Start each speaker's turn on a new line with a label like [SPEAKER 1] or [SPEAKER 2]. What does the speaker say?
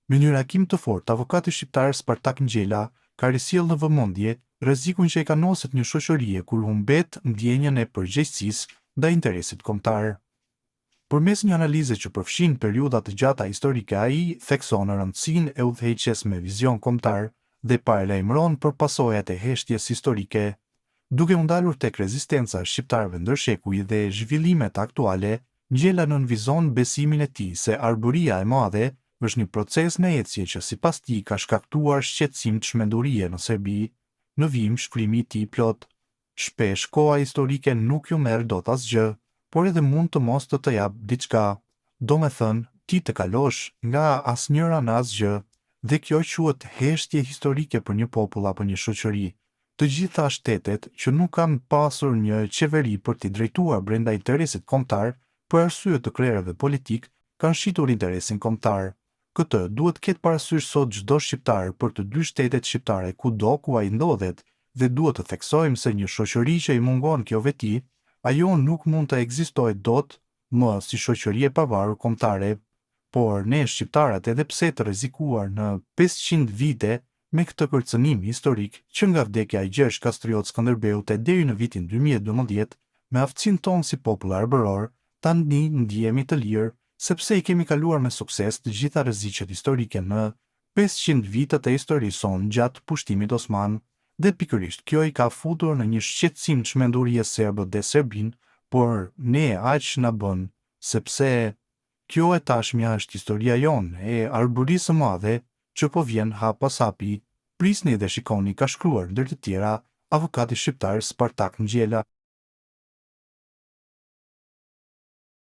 [SPEAKER 1] Me një reakim të fortë, avokati shqiptar Spartak Ngjela ka risjellë në vëmendje rrezikun që e kanoset një shoqërie kur humbet ndjenjën e përgjegjësisë ndaj interesit kombëtar. Përmes një analize që përfshin periudha të gjata historike, ai thekson rëndësinë e udhëheqjes me vizion kombëtar dhe paralajmëron për pasojat e heshtjes historike. Duke u ndalur tek rezistenca e shqiptarëve ndër shekuj dhe zhvillimet aktuale, Ngjela nënvizon besimin e tij se arburia e madhe është një proces në ecje që sipas tij ka shkaktuar shqetësim çmendurie në Serbi. Në vim, shkrimi i tij plot. Shpesh koha historike nuk ju merr dot asgjë, por edhe mund të mos të jap diçka. Domethënë, ti të kalosh nga asnjëra në asgjë, dhe kjo quhet heshtje historike për një popull apo një shoqëri. Të gjitha shtetet që nuk kanë pasur një qeveri për t'i drejtuar brenda interesit kombëtar për arsye të krerëve politik, kanë shitur interesin kombëtar. Këtë duhet ketë parasysh sot çdo shqiptar për të dy shtetet shqiptare kudo ku ai ndodhet, dhe duhet të theksojmë se një shoqëri që i mungon kjo veti, ajo nuk mund të ekzistojë dot më si shoqëri e pavarur kombëtare. Por ne shqiptarët, edhe pse të rrezikuar në 500 vite me këtë kërcënim historik që nga vdekja e Gjergj Kastriot Skënderbeut deri në vitin 2012, me aftësinë tonë si popull arbëror, tani ndihemi të lirë, sepse i kemi kaluar me sukses të gjitha rreziqet historike në 500 vitet e historisë sonë gjatë pushtimit osman, dhe pikërisht kjo i ka futur në një shqetësim çmendurie serbët dhe Serbin, por ne aq na bën, sepse kjo e tashmja është historia jonë e arburisë së madhe që po vjen hap pas hapi. Prisni dhe shikoni, ka shkruar ndër të tjera avokati shqiptar Spartak Ngjela.